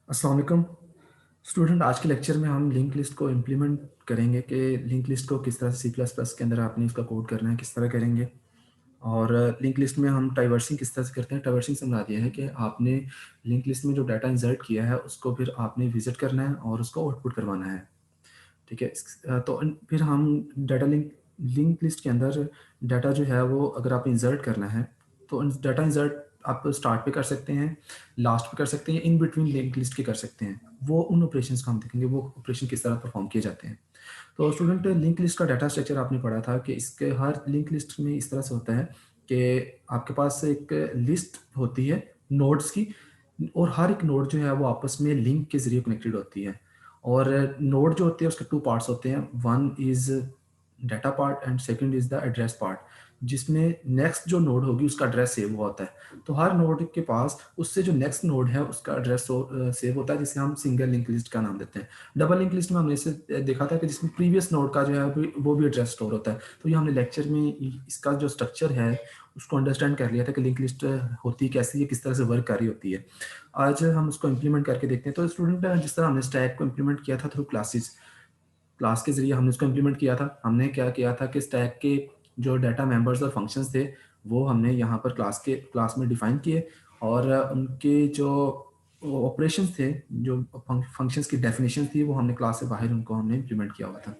अस्सलाम वालेकुम स्टूडेंट। आज के लेक्चर में हम लिंक लिस्ट को इम्प्लीमेंट करेंगे कि लिंक लिस्ट को किस तरह से सी प्लस प्लस के अंदर आपने इसका कोड करना है, किस तरह करेंगे। और लिंक लिस्ट में हम टाइवर्सिंग किस तरह से करते हैं। टाइवर्सिंग समझा दिया है कि आपने लिंक लिस्ट में जो डाटा इंसर्ट किया है उसको फिर आपने विजिट करना है और उसको आउटपुट करवाना है। ठीक है। फिर हम डाटा लिंक लिस्ट के अंदर डाटा जो है वो अगर आप इंसर्ट करना है तो डाटा इंसर्ट आप स्टार्ट पे कर सकते हैं, लास्ट पे कर सकते हैं, इन बिटवीन लिंक लिस्ट के कर सकते हैं। वो उन ऑपरेशंस का हम देखेंगे, वो ऑपरेशन किस तरह परफॉर्म किए जाते हैं। तो स्टूडेंट, लिंक लिस्ट का डाटा स्ट्रक्चर आपने पढ़ा था कि इसके हर लिंक लिस्ट में इस तरह से होता है कि आपके पास एक लिस्ट होती है नोड्स की, और हर एक नोड जो है वो आपस में लिंक के जरिए कनेक्टेड होती है। और नोड जो होती है उसके टू पार्ट्स होते हैं, one is data part and second is the address part, जिसमें नेक्स्ट जो नोड होगी उसका एड्रेस सेव हुआ होता है। तो हर नोड के पास उससे जो नेक्स्ट नोड है उसका एड्रेस सेव होता है, जिसे हम सिंगल लिंक लिस्ट का नाम देते हैं। डबल लिंक लिस्ट में हमने इसे देखा था कि जिसमें प्रीवियस नोड का जो है वो भी एड्रेस स्टोर होता है। तो ये हमने लेक्चर में इसका जो स्ट्रक्चर है उसको अंडरस्टैंड कर लिया था कि लिंक लिस्ट होती कैसी है, किस तरह से वर्क कर रही होती है। आज हम उसको इम्प्लीमेंट करके देखते हैं। तो स्टूडेंट, जिस तरह हमने स्टैक को इम्प्लीमेंट किया था थ्रू क्लासेस, क्लास के जरिए हमने उसको इम्प्लीमेंट किया था। हमने क्या किया था कि स्टैक के जो डाटा मेंबर्स और फंक्शंस थे वो हमने यहाँ पर क्लास में डिफाइन किए, और उनके जो ऑपरेशंस थे, जो फंक्शंस की डेफिनेशन थी, वो हमने क्लास से बाहर उनको हमने इम्प्लीमेंट किया हुआ था।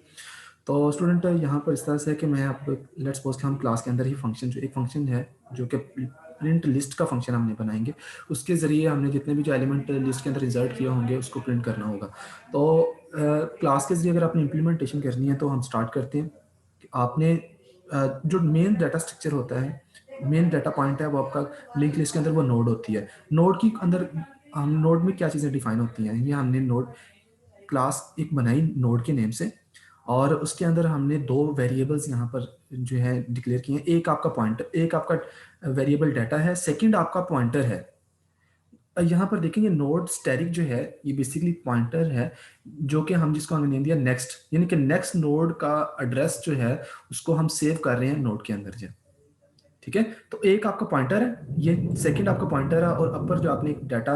तो स्टूडेंट, यहाँ पर इस तरह से है कि मैं आप लेट्स सपोज कि हम क्लास के अंदर ही फंक्शन, जो एक फंक्शन है जो कि प्रिंट लिस्ट का फंक्शन हमने बनाएंगे, उसके ज़रिए हमने जितने भी जो एलिमेंट लिस्ट के अंदर इंसर्ट किए होंगे उसको प्रिंट करना होगा। तो क्लास के ज़रिए अगर आपने इम्प्लीमेंटेशन करनी है तो हम स्टार्ट करते हैं कि आपने जो मेन डाटा स्ट्रक्चर होता है, मेन डाटा पॉइंट है वो आपका लिंक लिस्ट के अंदर वो नोड होती है। नोड की अंदर हम नोड में क्या चीज़ें डिफाइन होती हैं, ये हमने नोड क्लास एक बनाई नोड के नेम से, और उसके अंदर हमने दो वेरिएबल्स यहाँ पर जो है डिक्लेयर किए हैं। एक आपका पॉइंटर, एक आपका वेरिएबल डाटा है, सेकंड आपका पॉइंटर है। यहाँ पर देखेंगे नोड स्टैटिक जो है ये बेसिकली पॉइंटर है, जो कि हम जिसको हमने नेम दिया नेक्स्ट, यानी कि नेक्स्ट नोड का एड्रेस जो है उसको हम सेव कर रहे हैं नोड के अंदर जो। ठीक है। तो एक आपका पॉइंटर है, ये सेकंड आपका पॉइंटर है, और अपर जो आपने एक डाटा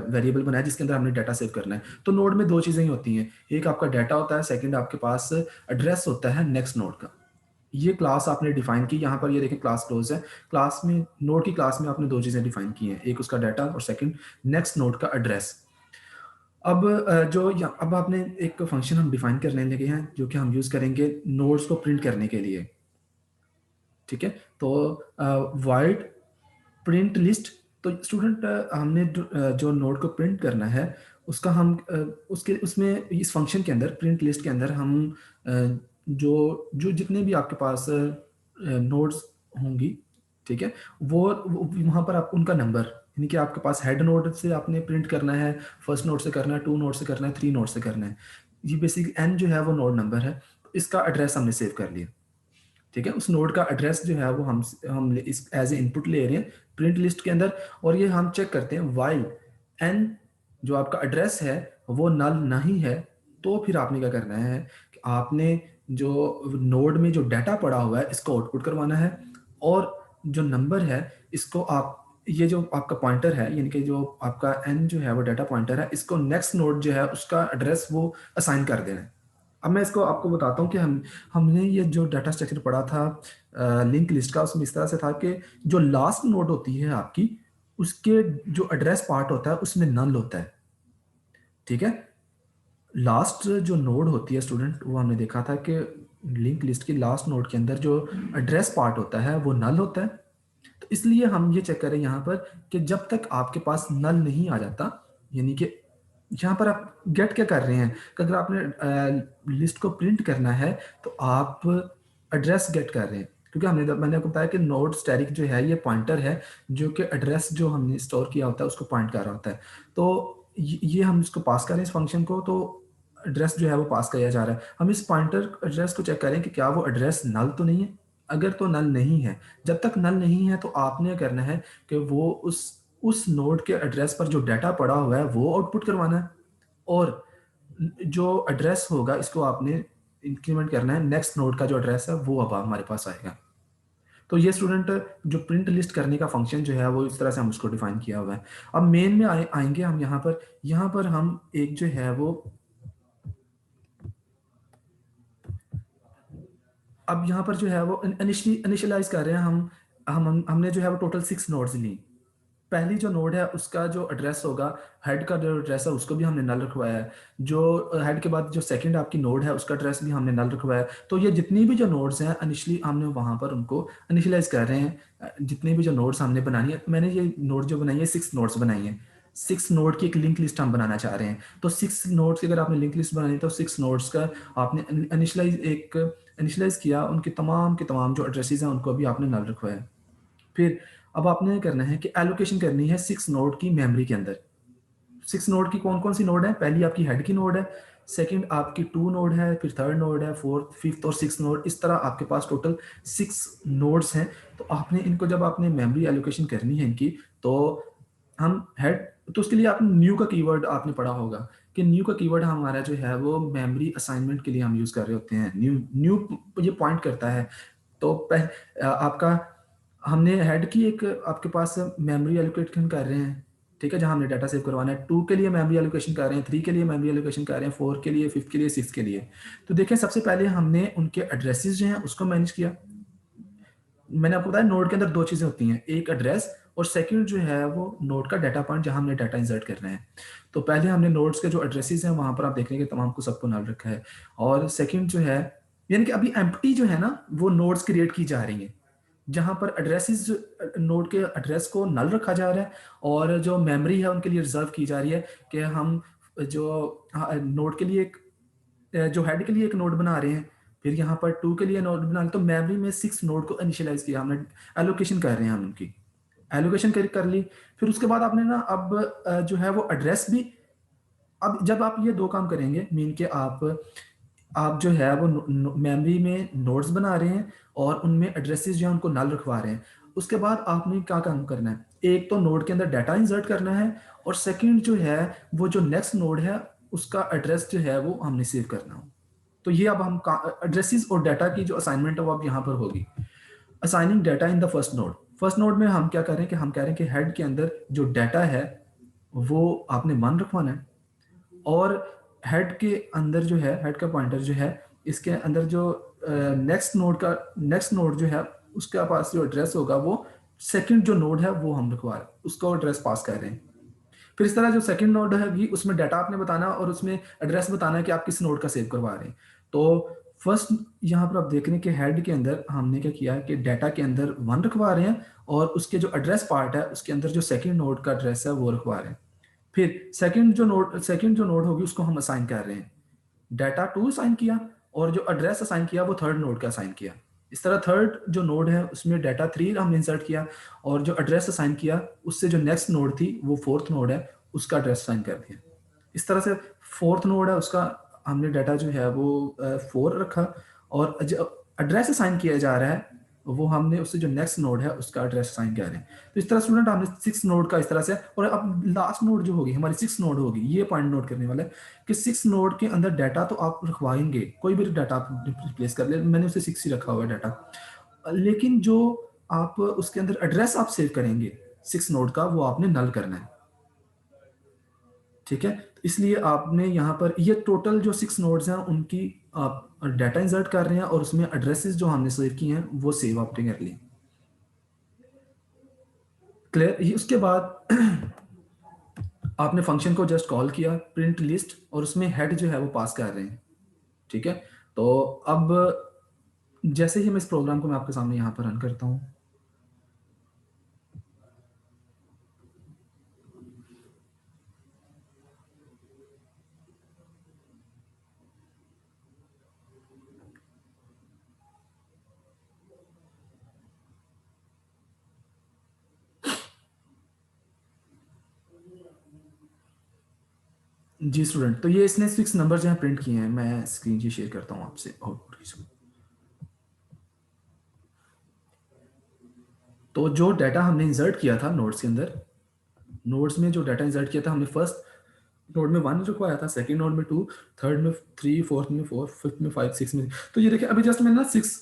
वेरिएबल बनाया जिसके अंदर हमने डाटा सेव करना है। तो नोड में दो चीजें ही होती हैं, एक आपका डाटा होता है, सेकंड आपके पास एड्रेस होता है नेक्स्ट नोड का। ये क्लास आपने डिफाइन की, यहाँ पर ये देखें क्लास क्लोज है। क्लास में, नोड की क्लास में आपने दो चीजें डिफाइन की हैं, एक उसका डाटा और सेकंड नेक्स्ट नोड का एड्रेस। अब आपने एक फंक्शन हम डिफाइन करने लगे हैं जो कि हम यूज करेंगे नोड्स को प्रिंट करने के लिए। ठीक है। तो वाइड प्रिंट लिस्ट। तो स्टूडेंट, हमने जो नोड को प्रिंट करना है उसका हम उसके उसमें इस फंक्शन के अंदर प्रिंट लिस्ट के अंदर हम जो जो जितने भी आपके पास नोड्स होंगी, ठीक है, वो वहाँ पर आप उनका नंबर, यानी कि आपके पास हेड नोड से आपने प्रिंट करना है, फर्स्ट नोड से करना है, टू नोड से करना है, थ्री नोड से करना है। ये बेसिक एन जो है वो नोड नंबर है। तो इसका एड्रेस हमने सेव कर लिया। ठीक है। उस नोड का एड्रेस जो है वो हम इस एज ए इनपुट ले रहे हैं प्रिंट लिस्ट के अंदर, और ये हम चेक करते हैं वाइल एन जो आपका एड्रेस है वो नल नहीं है। तो फिर आपने क्या करना है कि आपने जो नोड में जो डाटा पड़ा हुआ है इसको आउटपुट करवाना है, और जो नंबर है इसको आप, ये जो आपका पॉइंटर है यानी कि जो आपका एन जो है वो डाटा पॉइंटर है, इसको नेक्स्ट नोड जो है उसका एड्रेस वो असाइन कर देना है। अब मैं इसको आपको बताता हूँ कि हमने ये जो डाटा स्ट्रक्चर पढ़ा था लिंक लिस्ट का, उसमें इस तरह से था कि जो लास्ट नोड होती है आपकी, उसके जो एड्रेस पार्ट होता है उसमें नल होता है। ठीक है। लास्ट जो नोड होती है स्टूडेंट, वो हमने देखा था कि लिंक लिस्ट की लास्ट नोड के अंदर जो एड्रेस पार्ट होता है वो नल होता है। तो इसलिए हम ये चेक करें यहाँ पर कि जब तक आपके पास नल नहीं आ जाता, यानी कि यहाँ पर आप गेट क्या कर रहे हैं कि अगर आपने लिस्ट को प्रिंट करना है तो आप एड्रेस गेट कर रहे हैं, क्योंकि मैंने आपको बताया कि नोड स्टैटिक जो है ये पॉइंटर है जो कि एड्रेस जो हमने स्टोर किया होता है उसको पॉइंट कर रहा होता है। तो ये हम इसको पास करें इस फंक्शन को, तो एड्रेस जो है वो पास किया जा रहा है। हम इस पॉइंटर एड्रेस को चेक करें कि क्या वो एड्रेस नल तो नहीं है। अगर तो नल नहीं है, जब तक नल नहीं है तो आपने करना है कि वो उस नोड के एड्रेस पर जो डाटा पड़ा हुआ है वो आउटपुट करवाना है, और जो एड्रेस होगा इसको आपने इंक्रीमेंट करना है, नेक्स्ट नोड का जो एड्रेस है वो अब हमारे पास आएगा। तो ये स्टूडेंट जो प्रिंट लिस्ट करने का फंक्शन जो है वो इस तरह से हम उसको डिफाइन किया हुआ है। अब मेन में आएंगे हम यहाँ पर हम एक जो है वो, अब यहाँ पर जो है वो इनिशियलाइज कर रहे हैं हमने जो है वो टोटल 6 नोड्स ली। पहली जो नोड है उसका जो एड्रेस होगा, हेड का जो एड्रेस है उसको भी हमने नल रखवाया है। जो हेड के बाद जो सेकंड आपकी नोड है उसका एड्रेस भी हमने नल रखवाया है। तो ये जितनी भी जो नोड्स हैं इनिशियली हमने वहां पर उनको इनिशियलाइज कर रहे हैं। जितनी भी जो नोड्स हमने बनानी है, मैंने ये नोड जो बनाई है 6 नोड्स बनाई है। 6 नोड की एक लिंक लिस्ट हम बनाना चाह रहे हैं। तो 6 नोड्स की अगर आपने लिंक लिस्ट बनानी है तो 6 नोड्स का आपने इनिशियलाइज किया, उनके तमाम के तमाम जो एड्रेसेस हैं उनको भी आपने नल रखवाया। फिर अब आपने करना है कि एलोकेशन करनी है 6 नोड की मेमोरी के अंदर। 6 नोड की कौन कौन सी नोड है? पहली आपकी हेड की नोड है, सेकंड आपकी 2 नोड है, फिर थर्ड नोड है, फोर्थ, फिफ्थ और 6 नोड। इस तरह आपके पास टोटल 6 नोड्स हैं। तो आपने इनको जब आपने मेमोरी एलोकेशन करनी है इनकी, तो हम हेड, तो उसके लिए आपने न्यू का कीवर्ड आपने पढ़ा होगा कि न्यू का कीवर्ड हमारा जो है वो मेमोरी असाइनमेंट के लिए हम यूज कर रहे होते हैं। न्यू न्यू ये पॉइंट करता है। तो आपका हमने हेड की एक आपके पास मेमोरी एलोकेशन कर रहे हैं, ठीक है, जहां हमने डाटा सेव करवाना है। 2 के लिए मेमोरी एलोकेशन कर रहे हैं, 3 के लिए मेमोरी एलोकेशन कर रहे हैं, 4 के लिए, 5 के लिए, 6 के लिए। तो देखें, सबसे पहले हमने उनके एड्रेसेस जो हैं उसको मैनेज किया। मैंने आपको बताया नोड के अंदर 2 चीजें होती हैं, एक एड्रेस और सेकंड जो है वो नोड का डाटा पॉइंट जहां हमने डाटा इंसर्ट करना है। तो पहले हमने नोड्स के जो एड्रेसेस हैं वहां पर आप देख रहे हैं कि तमाम को सबको नाम रखा है। और सेकंड जो है, यानी कि अभी एम्प्टी जो है ना वो नोड्स क्रिएट की जा रही हैं, जहां पर एड्रेसेस, नोड के एड्रेस को नल रखा जा रहा है और जो मेमोरी है उनके लिए रिजर्व की जा रही है कि हम जो नोड के लिए एक, जो हेड के लिए एक नोड बना रहे हैं, फिर यहाँ पर 2 के लिए नोड बना रहे हैं, तो मेमोरी में 6 नोड को इनिशियलाइज किया हमने, एलोकेशन कर रहे हैं हम उनकी, एलोकेशन कर ली। फिर उसके बाद आपने ना अब जो है वो एड्रेस भी, अब जब आप ये 2 काम करेंगे मीन के आप जो है वो मेमोरी में नोड्स बना रहे हैं और उनमें एड्रेसेस जो है उनको नल रखवा रहे हैं। उसके बाद आपने क्या काम करना है, एक तो नोड के अंदर डाटा इंसर्ट करना है और सेकंड जो है वो जो नेक्स्ट नोड है उसका एड्रेस जो है वो हमने सेव करना हो। तो ये अब हम एड्रेसेस और डाटा की जो असाइनमेंट है वो अब यहाँ पर होगी। Assigning data in the first node. First node में हम क्या कर रहे हैं कि हम कह रहे हैं कि हेड के अंदर जो डाटा है वो आपने 1 रखवाना है और हेड के अंदर जो है, हेड का पॉइंटर जो है इसके अंदर जो नेक्स्ट नोड जो है उसके पास जो एड्रेस होगा वो सेकंड जो नोड है वो हम रखवा रहे हैं, उसका एड्रेस पास कर रहे हैं। फिर इस तरह जो सेकंड नोड है उसमें डाटा आपने बताना और उसमें एड्रेस बताना है कि आप किस नोड का सेव करवा रहे हैं। तो फर्स्ट यहाँ पर आप देख रहे हैं कि हेड के अंदर हमने क्या किया कि डाटा के अंदर 1 रखवा रहे हैं और उसके जो एड्रेस पार्ट है उसके अंदर जो सेकंड नोड का एड्रेस है वो रखवा रहे हैं। फिर सेकंड जो नोड होगी उसको हम असाइन कर रहे हैं, डाटा 2 असाइन किया और जो एड्रेस असाइन किया वो थर्ड नोड का असाइन किया। इस तरह थर्ड जो नोड है उसमें डाटा 3 हमने इंसर्ट किया और जो एड्रेस असाइन किया उससे जो नेक्स्ट नोड थी वो फोर्थ नोड है उसका एड्रेस असाइन कर दिया। इस तरह से फोर्थ नोड है उसका हमने डाटा जो है वो 4 रखा और जो एड्रेस असाइन किया जा रहा है वो हमने उससे जो नेक्स्ट नोड है उसका एड्रेस असाइन कर रहे हैं। तो इस तरह स्टूडेंट हमने 6 नोड का इस तरह से, और अब लास्ट नोड जो होगी हमारी 6 नोड होगी, ये पॉइंट नोट करने वाला है कि 6 नोड के अंदर डाटा तो आप रखवाएंगे, कोई भी डाटा आप रिप्लेस कर ले, मैंने उसे 6 ही रखा हुआ है डाटा, लेकिन जो आप उसके अंदर एड्रेस आप सेव करेंगे 6 नोड का वो आपने नल करना है, ठीक है। तो इसलिए आपने यहाँ पर ये टोटल जो 6 नोड्स हैं उनकी आप डाटा इंसर्ट कर रहे हैं और उसमें एड्रेसेस जो हमने सेव किए हैं वो सेव आपने कर लिए। क्लियर? उसके बाद आपने फंक्शन को जस्ट कॉल किया प्रिंट लिस्ट और उसमें हेड जो है वो पास कर रहे हैं, ठीक है। तो अब जैसे ही मैं इस प्रोग्राम को मैं आपके सामने यहाँ पर रन करता हूँ, जी स्टूडेंट, तो ये इसने 6 नंबर जो है प्रिंट किए हैं, मैं स्क्रीन जी शेयर करता हूँ आपसे आउटपुट की। तो जो डाटा हमने इंसर्ट किया था नोड्स के अंदर, नोड्स में जो डाटा इंसर्ट किया था हमने फर्स्ट नोड में 1 रखवाया था, सेकंड नोड में 2, थर्ड में 3, फोर्थ में 4, फिफ्थ में 5, 6 में, तो ये देखिए अभी जस्ट मैंने ना 6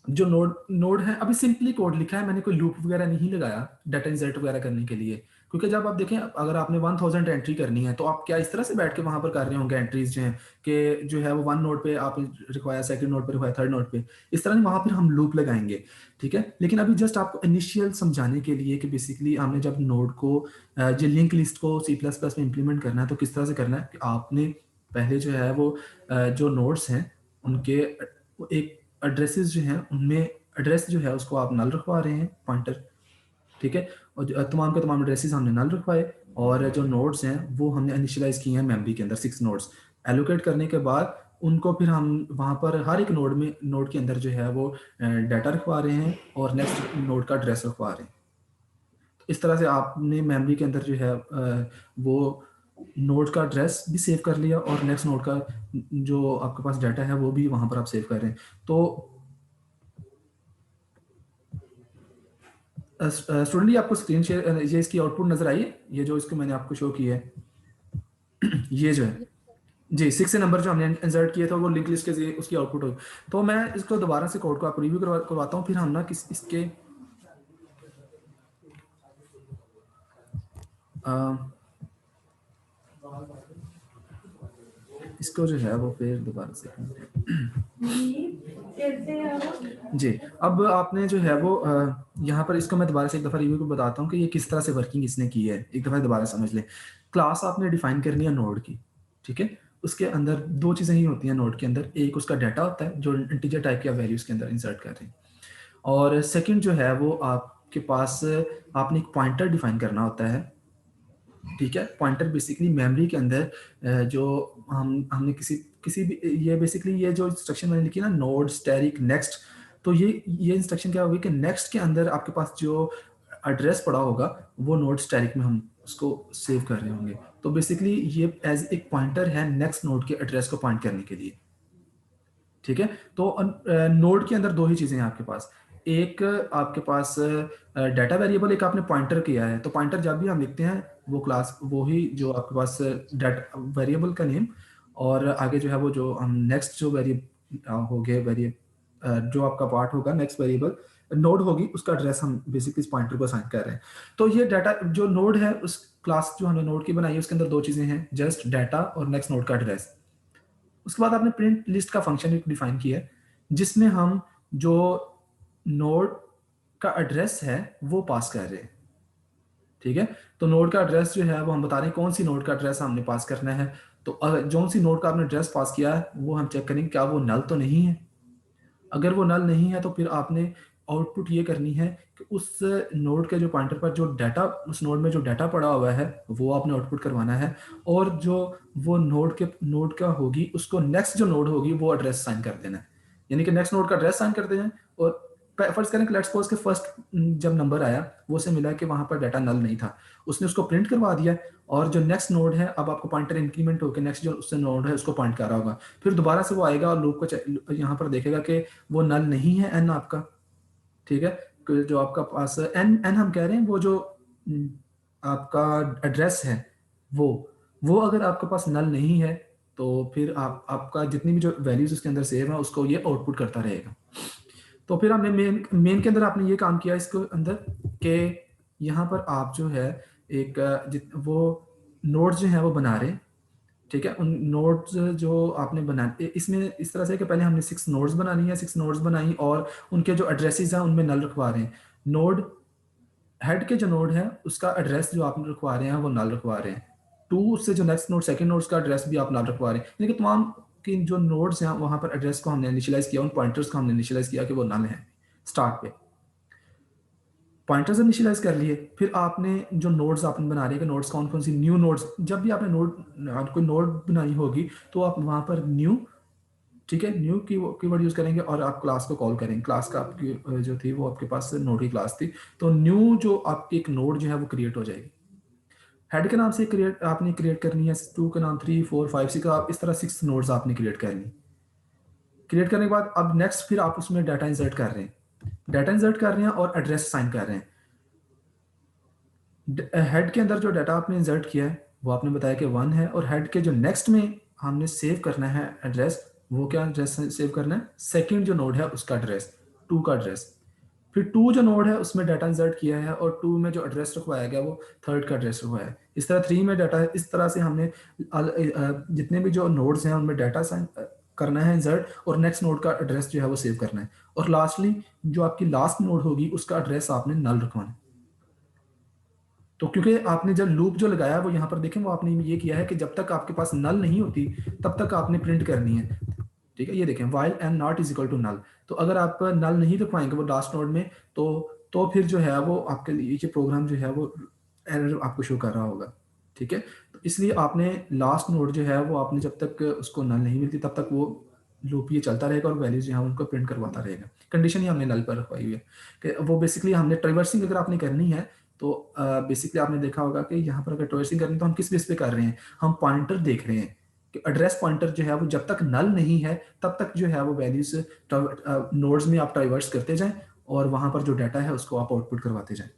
जो नोड नोड है, अभी सिंपली कोड लिखा है, मैंने कोई लूप वगैरह नहीं लगाया डाटा इंसर्ट वगैरह करने के लिए। क्योंकि जब आप देखें, अगर आपने 1000 एंट्री करनी है तो आप क्या इस तरह से बैठ के वहां पर कर रहे होंगे एंट्रीज जो हैं कि जो है वो वन नोड पे आप रिक्वायर, सेकंड नोड पे रिक्वायर, थर्ड नोड पे, इस तरह नहीं, वहां पर हम लूप लगाएंगे। ठीक है, लेकिन अभी जस्ट आपको इनिशियल समझाने के लिए कि बेसिकली हमने जब नोड को जो लिंक लिस्ट को सी प्लस प्लस में इंप्लीमेंट करना है तो किस तरह से करना है कि आपने पहले जो है वो जो नोड्स हैं उनके एक एड्रेसेस जो हैं उनमें एड्रेस जो है उसको आप नल रखवा रहे हैं, पॉइंटर। ठीक है, और तमाम के तमाम एड्रेसेस हमने नल रखवाए, और जो नोड्स हैं वो हमने इनिशियलाइज किए हैं मेमोरी के अंदर 6 नोड्स एलोकेट करने के बाद उनको फिर हम वहाँ पर हर एक नोड में, नोड के अंदर जो है वो डाटा रखवा रहे हैं और नेक्स्ट नोड का एड्रेस रखवा रहे हैं। तो इस तरह से आपने मेमोरी के अंदर जो है वो नोड का एड्रेस भी सेव कर लिया और नेक्स्ट नोड का जो आपके पास डाटा है वो भी वहाँ पर आप सेव कर रहे हैं। तो स्टूडेंट ये आपको स्क्रीन शेयर, ये इसकी आउटपुट नजर आई है, ये जो इसको मैंने आपको शो की है ये जो है जी 6 से नंबर जो हमने इंसर्ट किए थे वो लिंक लिस्ट के जरिए उसकी आउटपुट हुई। तो मैं इसको दोबारा से कोड को आपको रिव्यू करवाता हूँ, फिर हम ना किस इसके इसको जो है वो फिर दोबारा से जी। अब आपने जो है वो यहाँ पर इसको मैं दोबारा से एक दफ़ा रिव्यू को बताता हूँ कि ये किस तरह से वर्किंग इसने की है, एक दफ़ा दोबारा समझ लें। क्लास आपने डिफाइन करनी है नोड की, ठीक है, उसके अंदर दो चीज़ें ही होती हैं नोड के अंदर, एक उसका डाटा होता है जो इंटीजर टाइप के वैल्यूज़ के अंदर इंसर्ट कर रहे हैं, और सेकंड जो है वो आपके पास आपने एक पॉइंटर डिफाइन करना होता है। ठीक है, पॉइंटर बेसिकली मेमोरी के अंदर जो हमने किसी किसी भी, ये बेसिकली ये जो इंस्ट्रक्शन मैंने लिखी ना नोड स्टैटिक नेक्स्ट, तो ये इंस्ट्रक्शन क्या होगी कि नेक्स्ट के अंदर आपके पास जो एड्रेस पड़ा होगा वो नोड स्टैटिक में हम उसको सेव कर रहे होंगे। तो बेसिकली ये एज एक पॉइंटर है नेक्स्ट नोड के एड्रेस को पॉइंट करने के लिए। ठीक है, तो नोड के अंदर दो ही चीजें हैं आपके पास, एक आपके पास डाटा वेरिएबल, एक आपने पॉइंटर किया है। तो पॉइंटर जब भी हम लिखते हैं वो क्लास वो ही जो आपके पास डाटा वेरिएबल का नेम, और आगे जो है वो जो हम नेक्स्ट जो वेरिएबल हो गए वेरिएबल जो आपका पार्ट होगा नेक्स्ट वेरिएबल नोड होगी उसका एड्रेस हम बेसिकली इस पॉइंटर को असाइन कर रहे हैं। तो ये डाटा जो नोड है उस क्लास जो हमने नोड की बनाई है उसके अंदर दो चीजें हैं, जस्ट डाटा और नेक्स्ट नोड का एड्रेस। उसके बाद आपने प्रिंट लिस्ट का फंक्शन एक डिफाइन किया है जिसमें हम जो नोड का एड्रेस है वो पास कर रहे हैं। ठीक है, तो नोड का एड्रेस जो है वो हम बता रहे हैं कौन सी नोड का एड्रेस हमने पास करना है। तो अगर जो सी नोड का आपने एड्रेस पास किया है वो हम चेक करेंगे क्या वो नल तो नहीं है। अगर वो नल नहीं है तो फिर आपने आउटपुट ये करनी है कि उस नोड के जो पॉइंटर पर जो डाटा, उस नोड में जो डाटा पड़ा हुआ है वो आपने आउटपुट करवाना है, और जो वो नोड का होगी उसको नेक्स्ट जो नोड होगी वो एड्रेस साइन कर देना है। यानी कि नेक्स्ट नोड का एड्रेस साइन कर देना है, और फर्ज करें कि लेट्स सपोज के फर्स्ट जब नंबर आया वो से मिला कि वहां पर डाटा नल नहीं था, उसने उसको प्रिंट करवा दिया, और जो नेक्स्ट नोड है अब आपको पॉइंटर इंक्रीमेंट होकर नेक्स्ट जो उससे नोड है उसको पॉइंट कर रहा होगा, फिर दोबारा से वो आएगा और लूप को यहाँ पर देखेगा कि वो नल नहीं है एन आपका। ठीक है, जो आपका पास एन एन हम कह रहे हैं वो जो आपका एड्रेस है वो अगर आपके पास नल नहीं है तो फिर आपका जितनी भी जो वैल्यूज उसके अंदर सेव है उसको ये आउटपुट करता रहेगा। तो फिर हमने मेन मेन के अंदर आपने ये काम किया इसके अंदर कि यहाँ पर आप जो है एक वो नोड्स जो है वो बना रहे हैं। ठीक है, उन नोड्स जो आपने बना इसमें इस तरह से कि पहले हमने 6 नोड्स बनानी है, 6 नोड्स बनाई और उनके जो एड्रेसेस हैं उनमें नल रखवा रहे हैं। नोड हेड के जो नोड है उसका एड्रेस जो आप रखवा रहे हैं वो नल रखवा रहे हैं। टू से जो नेक्स्ट नोड सेकंड नोड्स का एड्रेस भी आप नल रखवा रहे हैं, यानी कि तमाम की जो नोड्स हैं वहां पर एड्रेस को हमने इनिशियलाइज किया, उन पॉइंटर्स को हमने इनिशियलाइज किया कि वो नल है। स्टार्ट पे पॉइंटर्स इनिशियलाइज कर लिए, फिर आपने जो नोड्स आपने बना रहे हैं कि नोड्स कौन कौन सी न्यू नोड्स, जब भी आपने कोई नोड बनाई होगी तो आप वहां पर न्यू, ठीक है, न्यू की कीवर्ड यूज करेंगे और आप क्लास को कॉल करेंगे। क्लास का आपकी जो थी वो आपके पास नोड की क्लास थी, तो न्यू जो आपकी एक नोड जो है वो क्रिएट हो जाएगी। हेड के नाम से क्रिएट आपने क्रिएट करनी है, टू के नाम 3 4 5 6 आप इस तरह 6 नोड्स आपने क्रिएट करनी। क्रिएट करने के बाद अब नेक्स्ट फिर आप उसमें डाटा इंसर्ट कर रहे हैं, डाटा इंसर्ट कर रहे हैं और एड्रेस साइन कर रहे हैं। हेड के अंदर जो डाटा आपने इंसर्ट किया है वो आपने बताया कि 1 है, और हेड के जो नेक्स्ट में हमने सेव करना है एड्रेस, वो क्या एड्रेस सेव करना है, सेकंड जो नोड है उसका एड्रेस टू का एड्रेस, फिर टू जो नोड है उसमें डाटा इंसर्ट किया है और टू में जो एड्रेस रखवाया गया वो थर्ड का एड्रेस रखवाया है। इस तरह थ्री में डाटा है। इस तरह से हमने जितने भी जो नोड्स हैं उनमें डाटा करना है इंसर्ट और नेक्स्ट नोड का एड्रेस जो है वो सेव करना है। और लास्टली जो आपकी लास्ट नोड होगी उसका एड्रेस आपने नल रखवाना है। तो क्योंकि आपने जब लूप जो लगाया वो यहाँ पर देखें, वो आपने ये किया है कि जब तक आपके पास नल नहीं होती तब तक आपने प्रिंट करनी है। ठीक है, ये देखें while end not is equal to null. तो अगर आप नल नहीं रखवाएंगे वो लास्ट नोड में तो फिर जो है वो आपके लिए ये प्रोग्राम जो है वो एरर आपको शो कर रहा होगा। ठीक है, तो इसलिए आपने लास्ट नोड जो है वो आपने जब तक उसको नल नहीं मिलती तब तक वो लूप ये चलता रहेगा और वैल्यूज यहाँ उनको प्रिंट करवाता रहेगा। कंडीशन ही हमने नल पर रखवाई हुई है कि वो बेसिकली हमने ट्रैवर्सिंग अगर आपने करनी है तो बेसिकली आपने देखा होगा कि यहाँ पर अगर ट्रैवर्सिंग करनी है तो हम किस बेस पे कर रहे हैं, हम पॉइंटर देख रहे हैं कि एड्रेस पॉइंटर जो है वो जब तक नल नहीं है तब तक जो है वो वैल्यूज नोड्स में आप ट्राइवर्स करते जाएं और वहां पर जो डाटा है उसको आप आउटपुट करवाते जाएं।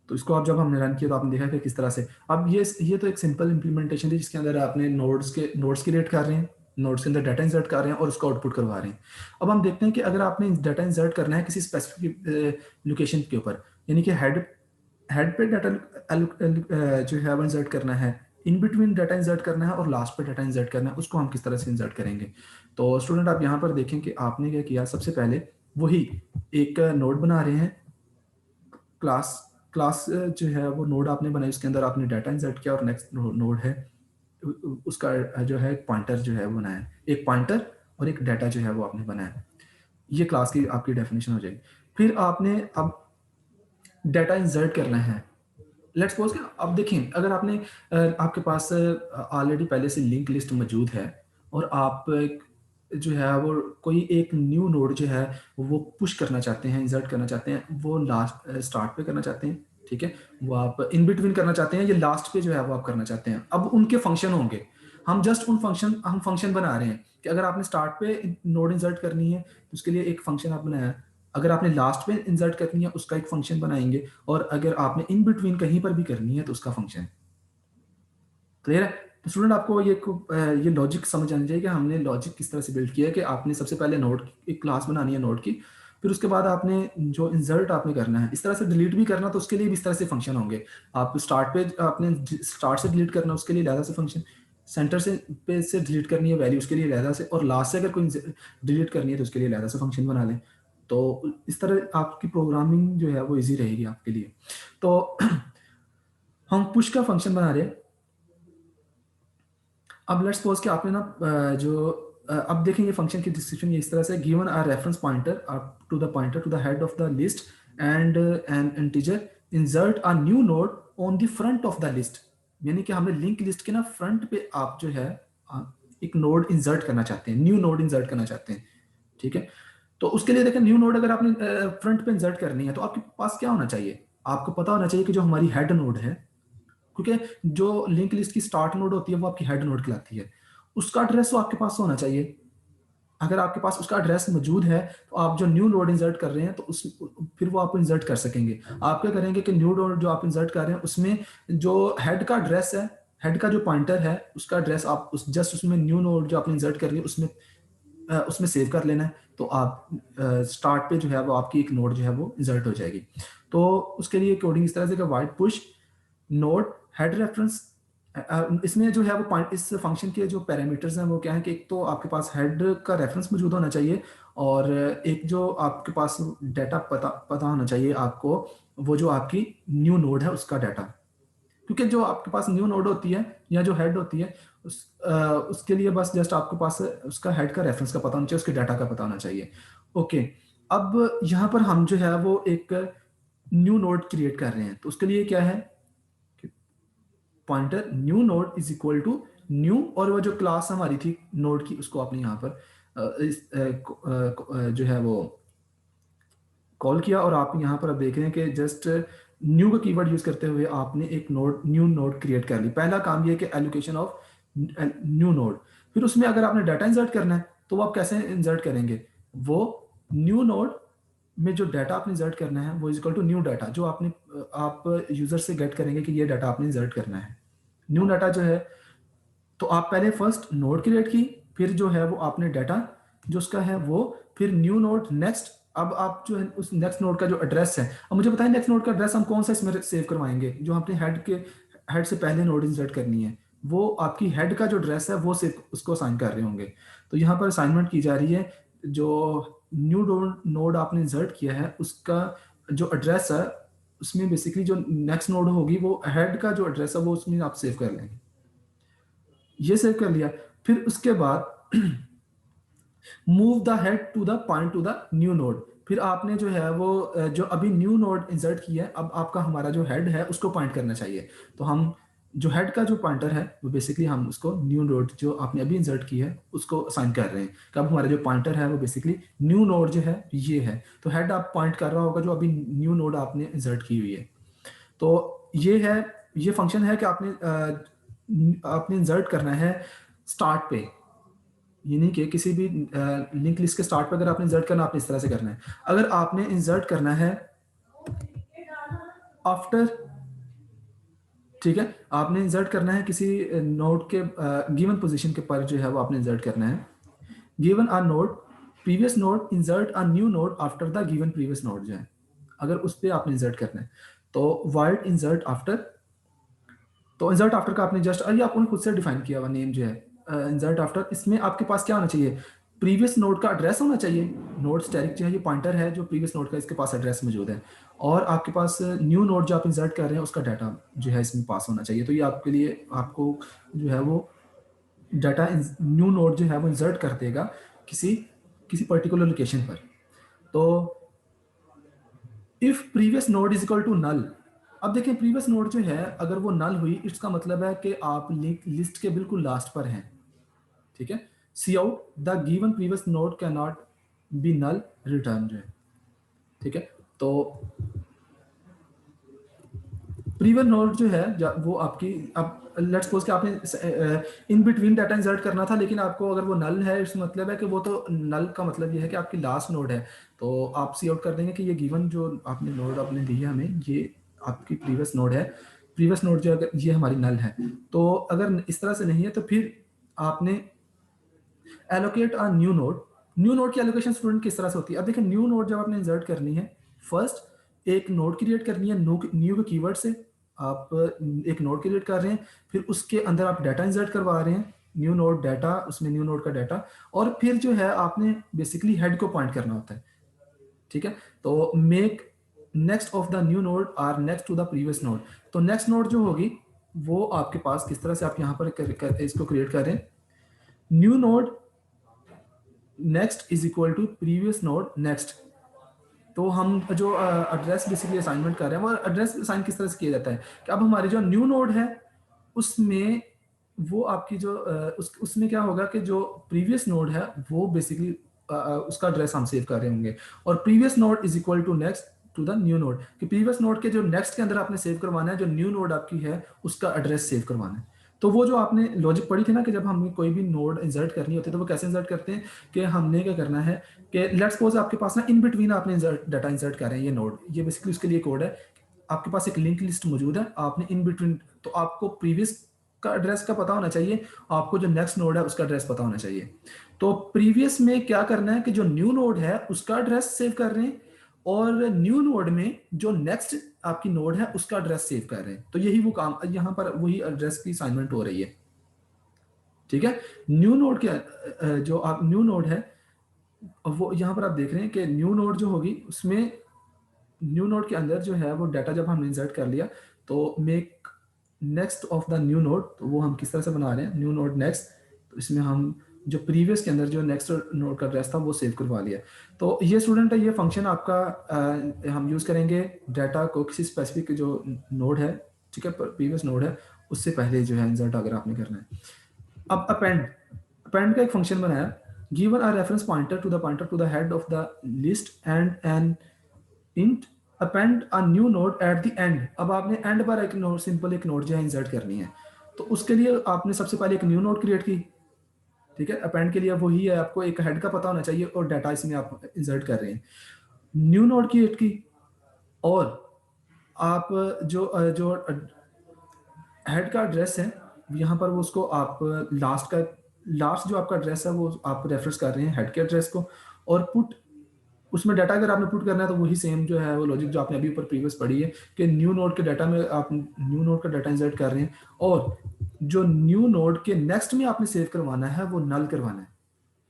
तो इसको आप जब हमने रन किया तो आपने देखा कि किस तरह से अब ये तो एक सिंपल इंप्लीमेंटेशन थी जिसके अंदर आपने नोड्स की रेट कर रहे हैं, नोड्स के अंदर डाटा इंसर्ट कर रहे हैं और उसको आउटपुट करवा रहे हैं। अब हम देखते हैं कि अगर आपने डाटा इंसर्ट करना है किसी स्पेसिफिक लोकेशन के ऊपर, यानी कि हेड पे डाटा जो है वो इंसर्ट करना है, इन बिटवीन डाटा इंसर्ट करना है और लास्ट पे डाटा इंसर्ट करना है, उसको हम किस तरह से इंसर्ट करेंगे। तो स्टूडेंट आप यहाँ पर देखें कि आपने क्या किया, सबसे पहले वही एक नोड बना रहे हैं, क्लास क्लास जो है वो नोड आपने बनाई, उसके अंदर आपने डाटा इंसर्ट किया और नेक्स्ट नोड है उसका जो है पॉइंटर जो है वो बनाया, एक पॉइंटर और एक डाटा जो है वो आपने बनाया। ये क्लास की आपकी डेफिनेशन हो जाएगी। फिर आपने अब डाटा इंसर्ट करना है। लेट्स सपोज कि अब देखें अगर आपने आपके पास ऑलरेडी पहले से लिंक लिस्ट मौजूद है और आप जो है वो कोई एक न्यू नोड जो है वो पुश करना चाहते हैं, इंसर्ट करना चाहते हैं, वो लास्ट स्टार्ट पे करना चाहते हैं। ठीक है, वो आप इन बिटवीन करना चाहते हैं, ये लास्ट पे जो है वो आप करना चाहते हैं। अब उनके फंक्शन होंगे, हम फंक्शन बना रहे हैं कि अगर आपने स्टार्ट पे नोड इंसर्ट करनी है तो उसके लिए एक फंक्शन आप बनाया, अगर आपने लास्ट पे इंसर्ट करनी है उसका एक फंक्शन बनाएंगे, और अगर आपने इन बिटवीन कहीं पर भी करनी है तो उसका फंक्शन। क्लियर है? तो स्टूडेंट आपको ये लॉजिक समझ आना चाहिए कि हमने लॉजिक किस तरह से बिल्ड किया है कि आपने सबसे पहले नोड एक क्लास बनानी है नोड की, फिर उसके बाद आपने जो इंसर्ट आपने करना है, इस तरह से डिलीट भी करना तो उसके लिए भी इस तरह से फंक्शन होंगे। आप स्टार्ट पे आपने स्टार्ट से डिलीट करना उसके लिए अलग से फंक्शन, सेंटर से डिलीट करनी है वैल्यू उसके लिए अलग से, और लास्ट से अगर कोई डिलीट करनी है तो उसके लिए अलग से फंक्शन बना लें। तो इस तरह आपकी प्रोग्रामिंग जो है वो ईजी रहेगी आपके लिए। तो हम पुश का फंक्शन बना रहे हैं। अब लेट्स सपोज कि आपने ना अब देखेंगे फंक्शन की डिस्क्रिप्शन ये इस तरह से, given a reference pointer to the head of the list and an integer, insert a new node on the front of the list. यानी कि हमने लिंक लिस्ट के ना फ्रंट पे आप जो है एक नोड इंसर्ट करना चाहते हैं, न्यू नोड इंसर्ट करना चाहते हैं। ठीक है, तो उसके लिए देखें न्यू नोड अगर आपने फ्रंट पे इंसर्ट करनी है तो आपके पास क्या होना चाहिए, आपको पता होना चाहिए कि जो हमारी हेड नोड है, क्योंकि जो लिंक लिस्ट की स्टार्ट नोड होती है वो आपकी हेड नोड कहलाती है, उसका एड्रेस तो आपके पास होना चाहिए। अगर आपके पास उसका एड्रेस मौजूद है तो आप जो न्यू नोड इंसर्ट कर रहे हैं तो उस फिर वो आप इंसर्ट कर सकेंगे। आप क्या करेंगे कि न्यू नोड जो आप इंसर्ट कर रहे हैं उसमें जो हेड का एड्रेस है, हेड का जो पॉइंटर है उसका एड्रेस आप जस्ट उसमें न्यू नोड जो आपने इंसर्ट कर रही है उसमें सेव कर लेना है। तो आप स्टार्ट पे जो है वो आपकी एक नोड जो है वो इंसर्ट हो जाएगी। तो उसके लिए कोडिंग इस तरह से wide push node head reference. इसमें जो है वो इस फंक्शन के जो पैरामीटर्स हैं वो क्या है कि एक तो आपके पास हेड का रेफरेंस मौजूद होना चाहिए, और एक जो आपके पास डाटा पता होना चाहिए आपको, वो जो आपकी न्यू नोड है उसका डाटा। क्योंकि जो आपके पास न्यू नोड होती है या जो हेड होती है उसके लिए बस जस्ट आपके पास उसका हेड का रेफरेंस का पता होना चाहिए, उसके डाटा का पता होना चाहिए। ओके, अब यहाँ पर हम जो है वो एक न्यू नोड क्रिएट कर रहे हैं, तो उसके लिए क्या है, pointer new node is equal to new, और वो जो क्लास हमारी थी नोड की उसको आपने यहाँ पर जो है वो कॉल किया, और आप यहाँ पर अब देख रहे हैं कि जस्ट न्यू का कीवर्ड यूज करते हुए आपने एक न्यू नोड क्रिएट कर ली। पहला काम ये है कि एलोकेशन ऑफ न्यू नोड। फिर उसमें अगर आपने डाटा इंसर्ट करना है तो वो आप कैसे इंसर्ट करेंगे, वो न्यू नोड में जो डाटा आपने इंसर्ट करना है वो is equal to new data, जो आप यूजर से गेट करेंगे कि ये डाटा आपने इंसर्ट करना है। न्यू डाटा जो है, तो आप पहले फर्स्ट नोड क्रिएट की, फिर जो है वो आपने डाटा जो उसका है वो, फिर न्यू नोड नेक्स्ट अब आप जो है उस नेक्स्ट नोड का जो एड्रेस है, अब मुझे बताएं नेक्स्ट नोड का एड्रेस हम कौन सा इसमें सेव करवाएंगे, जो अपने हेड से पहले नोड इंसर्ट करनी है, वो आपकी हेड का जो एड्रेस है वो सिर्फ उसको असाइन कर रहे होंगे। तो यहाँ पर असाइनमेंट की जा रही है, जो न्यू नोड आपने इंसर्ट किया है उसका जो एड्रेस है, उसमें बेसिकली जो नेक्स्ट नोड होगी वो हेड का जो एड्रेस है वो उसमें आप सेव कर लेंगे। ये सेव कर लिया, फिर उसके बाद move the head to the point to the new node. फिर आपने जो है वो जो अभी न्यू नोड इंसर्ट किया है, अब आपका हमारा जो हेड है उसको पॉइंट करना चाहिए। तो हम जो हेड का जो पॉइंटर है वो बेसिकली हम उसको न्यू नोड जो आपने अभी इंसर्ट की है उसको असाइन कर रहे हैं। कि अब हमारा जो पॉइंटर है वो बेसिकली न्यू नोड जो है ये है, तो हेड आप पॉइंट कर रहा होगा जो अभी न्यू नोड आपने इंसर्ट की हुई है। तो ये है, ये फंक्शन है कि आपने इंसर्ट करना है स्टार्ट पे, यानी कि किसी भी लिंक लिस्ट के स्टार्ट पर अगर आपने इंसर्ट करना, आपने इस तरह से करना है। अगर आपने इंसर्ट करना है आफ्टर, ठीक है, आपने इंसर्ट करना है किसी नोड के गिवन पोजीशन के पर जो है वो आपने इंसर्ट करना है। Given a node previous node insert a new node after the given previous node जो है, अगर उस पर आपने इंसर्ट करना है तो वाइड इंसर्ट आफ्टर। तो इंसर्ट आफ्टर का आपने जस्ट ये आपने खुद से डिफाइन किया हुआ नेम जो है इंसर्ट आफ्टर, इसमें आपके पास क्या होना चाहिए, प्रीवियस नोड का एड्रेस होना चाहिए। नोड स्टैटिक जो है ये पॉइंटर है जो प्रीवियस नोड का इसके पास एड्रेस मौजूद है, और आपके पास न्यू नोड जो आप इंसर्ट कर रहे हैं उसका डाटा जो है इसमें पास होना चाहिए। तो ये आपके लिए आपको जो है वो डाटा न्यू नोड जो है वो इंसर्ट कर देगा किसी किसी पर्टिकुलर लोकेशन पर। तो if previous node is equal to null, अब देखें प्रीवियस नोड जो है अगर वो नल हुई, इसका मतलब है कि आप लिंक लिस्ट के बिल्कुल लास्ट पर हैं। ठीक है, cout the given previous node can not be null return जो है। ठीक है, तो प्रीवियस नोड जो है वो आपकी, अब लेट्स सपोज कि आपने इन बिटवीन डाटा इंसर्ट करना था, लेकिन आपको अगर वो नल है, इसका मतलब है कि वो तो नल का मतलब ये है कि आपकी लास्ट नोड है। तो आप सी आउट कर देंगे कि ये गिवन जो आपने नोड आपने दी है हमें, ये आपकी प्रीवियस नोड है। प्रीवियस नोड जो अगर ये हमारी नल है, तो अगर इस तरह से नहीं है तो फिर आपने एलोकेट अ न्यू नोड। न्यू नोड की एलोकेशन स्टूडेंट किस तरह से होती है, अब देखिए न्यू नोड जब आपने इंसर्ट करनी है, फर्स्ट एक नोड क्रिएट करनी है, न्यू के कीवर्ड से आप एक नोड क्रिएट कर रहे हैं, फिर उसके अंदर आप डाटा इंसर्ट करवा रहे हैं, न्यू नोड डाटा, उसमें न्यू नोड का डाटा, और फिर जो है आपने बेसिकली हेड को पॉइंट करना होता है। ठीक है, तो make next of the new node are next to the previous node. तो नेक्स्ट नोड जो होगी वो आपके पास किस तरह से आप यहाँ पर इसको क्रिएट कर रहे हैं, new node next is equal to previous node next. तो हम जो एड्रेस बेसिकली असाइनमेंट कर रहे हैं, वो एड्रेस असाइन किस तरह से किया जाता है कि अब हमारे जो न्यू नोड है उसमें वो आपकी जो उसमें क्या होगा कि जो प्रीवियस नोड है वो बेसिकली उसका एड्रेस हम सेव कर रहे होंगे, और previous node is equal to next to the new node, कि प्रीवियस नोड के जो नेक्स्ट के अंदर आपने सेव करवाना है, जो न्यू नोड आपकी है उसका एड्रेस सेव करवाना है। तो वो जो आपने लॉजिक पढ़ी थी ना कि जब हमें कोई भी नोड इंसर्ट करनी होती है तो वो कैसे इंसर्ट करते हैं, कि हमने क्या करना है कि लेट्स सपोज आपके पास ना इन बिटवीन आपने डाटा इंसर्ट कर रहे हैं, ये नोड, ये बेसिकली उसके लिए कोड है। आपके पास एक लिंक लिस्ट मौजूद है, आपने इन बिटवीन, तो आपको प्रीवियस का एड्रेस का पता होना चाहिए, आपको जो नेक्स्ट नोड है उसका एड्रेस पता होना चाहिए। तो प्रीवियस में क्या करना है कि जो न्यू नोड है उसका एड्रेस सेव कर रहे हैं, और न्यू नोड में जो नेक्स्ट आपकी नोड है उसका एड्रेस सेव कर रहे हैं। तो यही वो काम, यहाँ पर वही एड्रेस की असाइनमेंट हो रही है। ठीक है, न्यू नोड के जो आप न्यू नोड है वो यहाँ पर आप देख रहे हैं कि न्यू नोड जो होगी उसमें न्यू नोड के अंदर जो है वो डाटा जब हमने इंसर्ट कर लिया, तो make next of the new node, तो वो हम किस तरह से बना रहे हैं, न्यू नोड नेक्स्ट। तो इसमें हम जो प्रीवियस के अंदर जो नेक्स्ट नोड का एड्रेस था वो सेव करवा लिया। तो ये स्टूडेंट है, ये फंक्शन आपका हम यूज करेंगे डाटा को किसी स्पेसिफिक जो नोड है, ठीक है, प्रीवियस नोड है उससे पहले जो है इंसर्ट अगर आपने करना है। अब अपेंड का एक फंक्शन बनाया, given a reference pointer to the head of the list and an int append a new node at the end. अब आपने एंड पर एक नोड, सिंपल एक नोड जो है इंसर्ट करनी है, तो उसके लिए आपने सबसे पहले एक न्यू नोड क्रिएट की। ठीक है, अपेंड के लिए वही है, आपको एक हेड का पता होना चाहिए और डाटा इसमें आप इंसर्ट कर रहे हैं। न्यू नोड क्रिएट की, और आप जो जो हेड का एड्रेस है यहाँ पर वो उसको आप लास्ट जो आपका एड्रेस है वो आप रेफरेंस कर रहे हैं हेड के एड्रेस को, और पुट उसमें डाटा अगर आपने पुट करना है तो वही सेम जो है वो लॉजिक जो आपने अभी ऊपर प्रीवियस पढ़ी है कि न्यू नोड के डाटा में आप न्यू नोड का डाटा इंसर्ट कर रहे हैं और जो न्यू नोड के नेक्स्ट में आपने सेव करवाना है वो नल करवाना है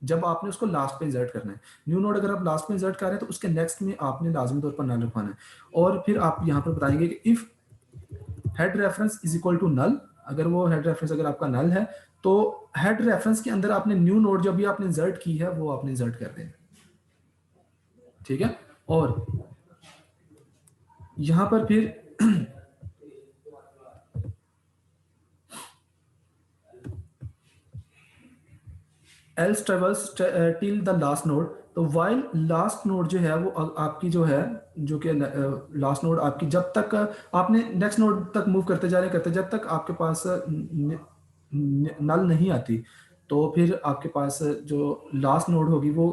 जब आपने उसको लास्ट पे इंसर्ट करना है। न्यू नोड अगर आप लास्ट पे इंसर्ट कर रहे हैं तो उसके नेक्स्ट में आपने लाजमी तौर पर नल रखवाना है। और फिर आप यहाँ पर बताएंगे कि if head reference is equal to null, अगर वो हेड रेफरेंस अगर आपका नल है तो हेड रेफरेंस के अंदर आपने न्यू नोड जो भी आपने इंसर्ट की है वो आपने इंसर्ट कर देना। ठीक है, और यहां पर फिर else travels till the last node, तो वाइल लास्ट नोड जो है वो आपकी जो है जो कि लास्ट नोड आपकी जब तक आपने नेक्स्ट नोड तक मूव करते जा रहे हैं करते जब तक आपके पास नल नहीं आती तो फिर आपके पास जो लास्ट नोड होगी वो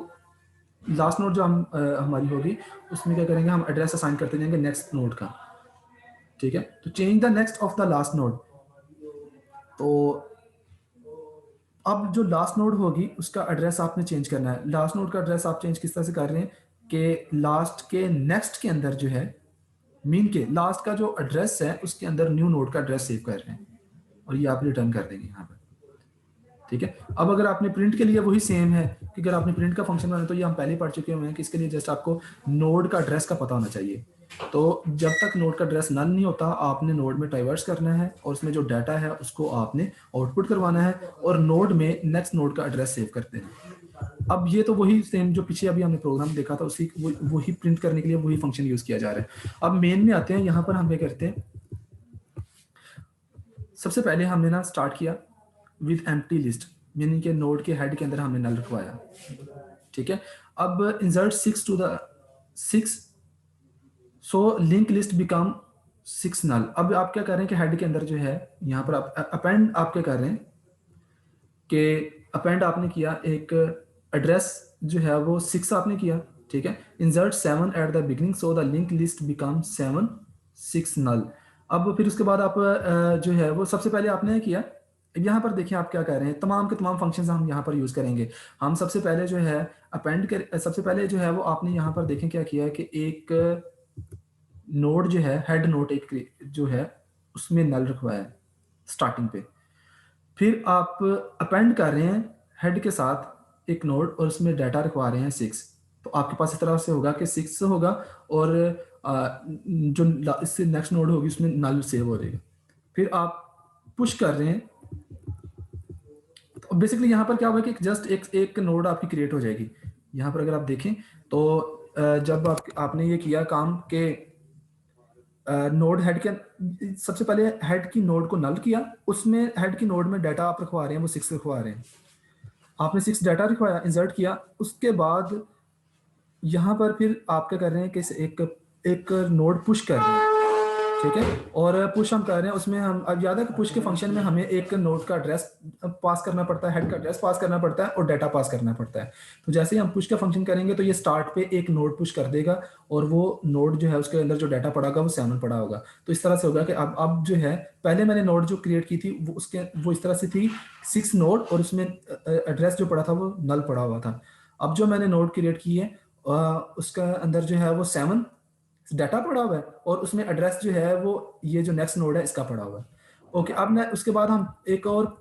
लास्ट नोड जो हमारी होगी उसमें क्या करेंगे हम एड्रेस असाइन करते जाएंगे नेक्स्ट नोड का। ठीक है, तो change the next of the last node, तो अब जो लास्ट नोड होगी उसका एड्रेस आपने चेंज करना है। लास्ट नोड का एड्रेस आप चेंज किस तरह से कर रहे हैं कि लास्ट के नेक्स्ट के अंदर जो है मीन के लास्ट का जो एड्रेस है उसके अंदर न्यू नोड का एड्रेस सेव कर रहे हैं और ये आप रिटर्न कर देंगे यहाँ पर। ठीक है, अब अगर आपने प्रिंट के लिए वही सेम है कि अगर आपने प्रिंट का फंक्शन बनाना तो ये हम पहले पढ़ चुके हुए हैं कि इसके लिए जस्ट आपको नोड का एड्रेस का पता होना चाहिए। तो जब तक नोड का एड्रेस नल नहीं होता आपने नोड में ट्राइवर्स करना है और उसमें जो डाटा है उसको आपने आउटपुट करवाना है और नोड में नेक्स्ट नोड का एड्रेस सेव करते हैं। अब ये तो वही सेम जो पीछे अभी हमने प्रोग्राम देखा था उसी वही प्रिंट करने के लिए वही फंक्शन यूज किया जा रहा है। अब मेन में आते हैं, यहाँ पर हम क्या करते हैं, सबसे पहले हमने ना स्टार्ट किया विद एम्प्टी लिस्ट, यानी कि नोड के हेड के अंदर हमने नल रखवाया। ठीक है, अब insert 6 to the 6, so link list become 6 null. अब आप क्या कर रहे हैं कि हेड के अंदर जो है यहाँ पर आप अपेंड आप क्या कर रहे हैं कि अपेंड आपने किया एक एड्रेस जो है वो 6 आपने किया। ठीक है, insert 7 at the beginning so the link list become 7 6 null. अब फिर उसके बाद आप जो है वो सबसे पहले आपने किया, यहाँ पर देखिए आप क्या कर रहे हैं, तमाम के तमाम फंक्शंस हम यहाँ पर यूज करेंगे। हम सबसे पहले जो है अपेंड कर सबसे पहले जो है वो आपने यहाँ पर देखें क्या किया है कि एक नोड जो है हेड नोड एक जो है उसमें नल रखवाया है स्टार्टिंग पे। फिर आप अपेंड कर रहे हैं हेड के साथ एक नोड और उसमें डाटा रखवा रहे हैं 6, तो आपके पास इस तरह से होगा कि 6 होगा और जो इससे नेक्स्ट नोड होगी उसमें नल सेव हो जाएगा। फिर आप पुश कर रहे हैं तो बेसिकली यहाँ पर क्या होगा कि जस्ट एक नोड आपकी क्रिएट हो जाएगी। यहाँ पर अगर आप देखें तो जब आपने ये किया काम के नोड हेड के सबसे पहले हेड की नोड को नल किया, उसमें हेड की नोड में डाटा आप रखवा रहे हैं वो 6 रखवा रहे हैं, आपने 6 डाटा रखवाया इंसर्ट किया। उसके बाद यहाँ पर फिर आप क्या कर रहे हैं कि एक नोड पुश कर रहे हैं। ठीक है, और पुश हम कर रहे हैं उसमें हम अब याद है कि पुश के फंक्शन में हमें एक नोड का एड्रेस पास करना पड़ता है, हेड का एड्रेस पास करना पड़ता है और डाटा पास करना पड़ता है। तो जैसे ही हम पुश का फंक्शन करेंगे तो ये स्टार्ट पे एक नोड पुश कर देगा और वो नोड जो है उसके अंदर जो डाटा पड़ा होगा वो 7 पड़ा होगा। तो इस तरह से होगा कि अब जो है पहले मैंने नोड जो क्रिएट की थी वो इस तरह से थी 6 नोड और उसमें एड्रेस जो पड़ा था वो नल पड़ा हुआ था। अब जो मैंने नोड क्रिएट की है उसका अंदर जो है वो 7 डाटा पड़ा हुआ है और उसमें एड्रेस जो है वो ये जो नेक्स्ट नोड है इसका पड़ा हुआ है। ओके, अब मैं उसके बाद हम एक और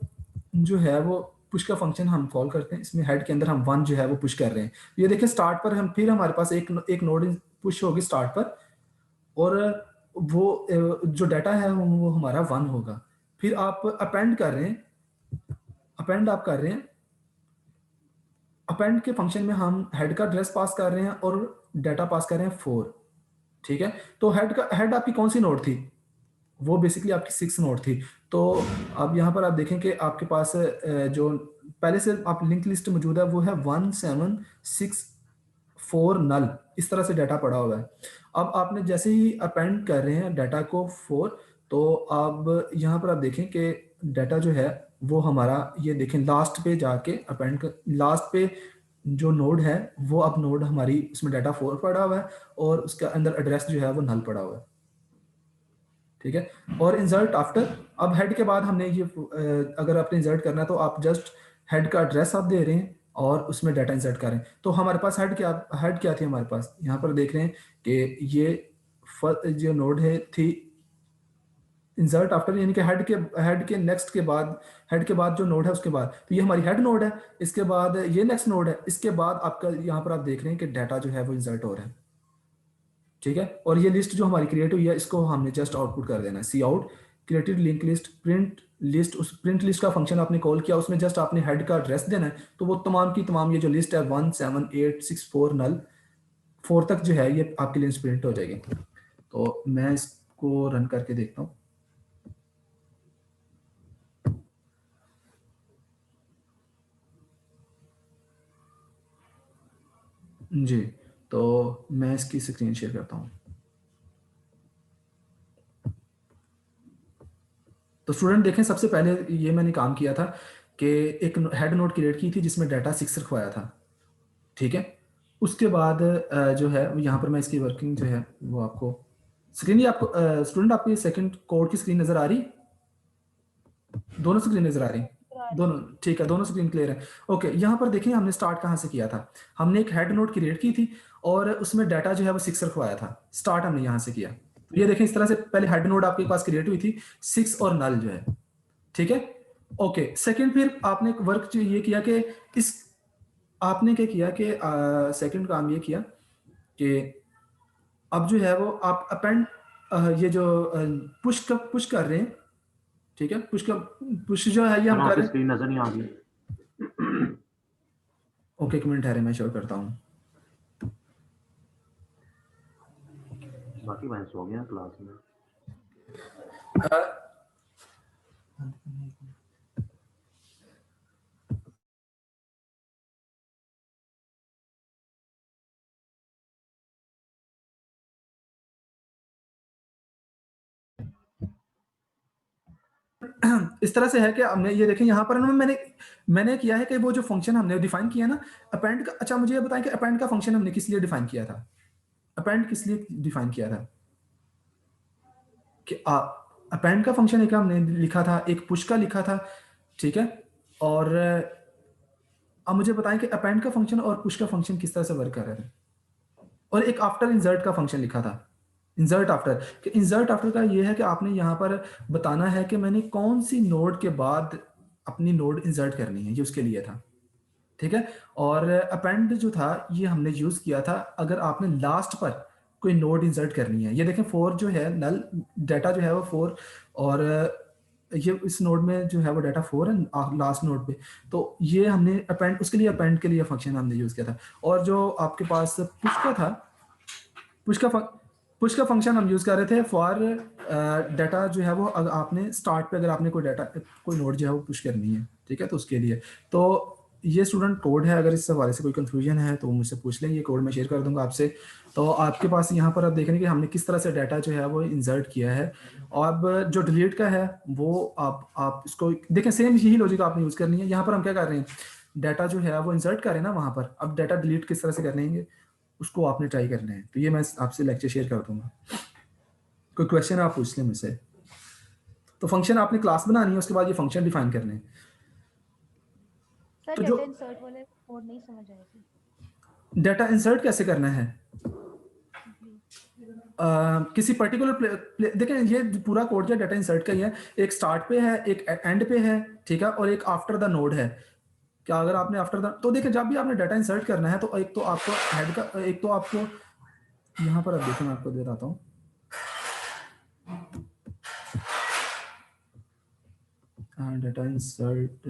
जो है वो पुश का फंक्शन हम कॉल करते हैं, इसमें हेड के अंदर हम 1 जो है वो पुश कर रहे हैं। ये देखिए स्टार्ट पर हम फिर हमारे पास एक नोड पुश होगी स्टार्ट पर और वो जो डाटा है वो हमारा 1 होगा। फिर आप अपेंड कर रहे हैं, अपेंड आप कर रहे हैं, अपेंड के फंक्शन में हम हेड का एड्रेस पास कर रहे हैं और डाटा पास कर रहे हैं 4। ठीक है, तो हेड आपकी कौन सी नोड थी, वो बेसिकली आपकी 6 नोड थी। तो अब यहाँ पर आप देखें कि आपके पास जो पहले से आप लिंक लिस्ट मौजूद है वो है 1 7 6 4 नल, इस तरह से डाटा पड़ा हुआ है। अब आपने जैसे ही अपेंड कर रहे हैं डाटा को 4, तो अब यहाँ पर आप देखें कि डाटा जो है वो हमारा ये देखें लास्ट पे जाके अपेंड कर लास्ट पे जो नोड है वो अब नोड हमारी उसमें डाटा 4 पड़ा हुआ है और उसका अंदर एड्रेस जो है वो नल पड़ा हुआ है। ठीक है, और इंसर्ट आफ्टर, अब हेड के बाद हमने ये अगर आपने इंसर्ट करना है तो आप जस्ट हेड का एड्रेस आप दे रहे हैं और उसमें डाटा इंसर्ट करें। तो हमारे पास हेड क्या थी हमारे पास, यहाँ पर देख रहे हैं कि ये जो नोड है थी इंसर्ट आफ्टर, यानी कि हेड के नेक्स्ट के बाद, हेड के बाद जो नोड है उसके बाद, तो ये हमारी हेड नोड है, इसके बाद ये नेक्स्ट नोड है, इसके बाद आपका यहाँ पर आप देख रहे हैं कि डाटा जो है वो इंसर्ट हो रहा है। ठीक है, और ये लिस्ट जो हमारी क्रिएट हुई है इसको हमने जस्ट आउटपुट कर देना है, cout created link list print list. उस प्रिंट लिस्ट का फंक्शन आपने कॉल किया, उसमें जस्ट आपने हेड का एड्रेस देना है, तो वो तमाम की तमाम ये जो लिस्ट है 17864 नल 4 तक जो है ये आपकी लिस्ट प्रिंट हो जाएगी। तो मैं इसको रन करके देखता हूँ। जी, तो मैं इसकी स्क्रीन शेयर करता हूँ। तो स्टूडेंट देखें, सबसे पहले ये मैंने काम किया था कि एक हेड नोड क्रिएट की थी जिसमें डाटा 6 रखवाया था। ठीक है, उसके बाद जो है यहाँ पर मैं इसकी वर्किंग जो है वो आपको स्क्रीन, ये आपको स्टूडेंट आपको ये सेकंड कोड की स्क्रीन नजर आ रही, दोनों स्क्रीन नजर आ रही, दोनों ठीक है, दोनों स्क्रीन क्लियर है। ओके, यहाँ पर देखिए हमने स्टार्ट कहाँ से किया था, हमने एक हेड नोड क्रिएट की थी और उसमें डाटा जो है वो 6 रखवाया था, स्टार्ट हमने यहाँ से किया। तो ये देखें इस तरह से पहले हेड नोड आपके पास क्रिएट हुई थी 6 और नल जो है। ठीक है, ओके, सेकंड फिर आपने एक वर्क जो ये किया कि इस आपने क्या किया कि सेकंड काम ये किया कि अब जो है वो आप अपेंड ये जो पुश कर रहे हैं। ठीक है, पुश जो है ये हम कर रहे हैं, स्क्रीन नजर नहीं आ रही। ओके एक मिनट ठहरे मैं शो करता हूँ। बाकी मैं सो गया क्लास में। इस तरह से है कि हमने ये देखें यहाँ पर मैंने किया है कि वो जो फंक्शन हमने डिफाइन किया ना अपेंड का, अच्छा मुझे ये बताएं कि अपेंड का फंक्शन हमने किस लिए डिफाइन किया था, अपेंड किस लिए डिफाइन किया था कि अपेंड का फंक्शन एक हमने लिखा था, एक पुश का लिखा था। ठीक है, और अब मुझे बताएं कि अपेंड का फंक्शन और पुश का फंक्शन किस तरह से वर्क कर रहे थे, और एक आफ्टर इंसर्ट का फंक्शन लिखा था, इंसर्ट आफ्टर। कि इंसर्ट आफ्टर का ये है कि आपने यहाँ पर बताना है कि मैंने कौन सी नोड के बाद अपनी नोड इंसर्ट करनी है, ये उसके लिए था। ठीक है, और अपेंड जो था ये हमने यूज किया था अगर आपने लास्ट पर कोई नोड इंसर्ट करनी है। ये देखें 4 जो है नल डाटा जो है वो 4, और ये इस नोड में जो है वो डाटा 4 है लास्ट नोड पे, तो ये हमने अपेंड, उसके लिए अपेंड के लिए फंक्शन हमने यूज किया था। और जो आपके पास पुश का था, पुश का फंक्शन हम यूज कर रहे थे फॉर डाटा जो है वो अगर आपने स्टार्ट पे अगर आपने कोई डाटा कोई नोड जो है वो पुश करनी है। ठीक है, तो उसके लिए तो ये स्टूडेंट कोड है, अगर इस हवाले से कोई कंफ्यूजन है तो मुझसे पूछ लें, ये कोड मैं शेयर कर दूंगा आपसे। तो आपके पास यहाँ पर आप देख रहे हैं कि हमने किस तरह से डाटा जो है वो इंसर्ट किया है। और अब जो डिलीट का है वो आप इसको देखें, सेम यही लॉजिक आपने यूज करनी है। यहाँ पर हम क्या कर रहे हैं, डाटा जो है वो इंसर्ट कर रहे हैं ना वहाँ पर, अब डाटा डिलीट किस तरह से करेंगे उसको आपने ट्राई करना है। तो ये मैं आपसे लेक्चर शेयर कर दूंगा, कोई क्वेश्चन आप पूछ लें मुझसे। तो फंक्शन आपने क्लास बनानी है, उसके बाद ये फंक्शन डिफाइन करने हैं। सर तो जो डाटा इंसर्ट वाले कोड नहीं समझ आया थी। डाटा इंसर्ट कैसे करना है, किसी पर्टिकुलर देखें ये पूरा कोड जो डाटा इंसर्ट का ही है, एक स्टार्ट पे है, एक एंड पे है। ठीक है, और एक आफ्टर द नोड है। क्या अगर आपने आफ्टर द, तो देखें जब भी आपने डाटा इंसर्ट करना है तो एक तो आपको हेड का, एक तो आपको यहाँ पर अब देखें मैं आपको बताता हूँ। डाटा इंसर्ट,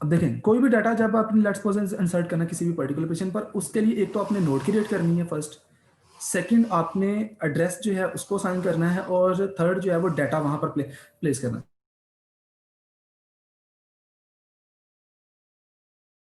अब देखें कोई भी डाटा जब आपने लेट्स सपोज इंसर्ट करना किसी भी पर्टिकुलर पोजीशन पर, उसके लिए एक तो आपने नोड क्रिएट करनी है फर्स्ट, सेकंड आपने एड्रेस जो है उसको साइन करना है, और थर्ड जो है वो डाटा वहां पर प्लेस करना है।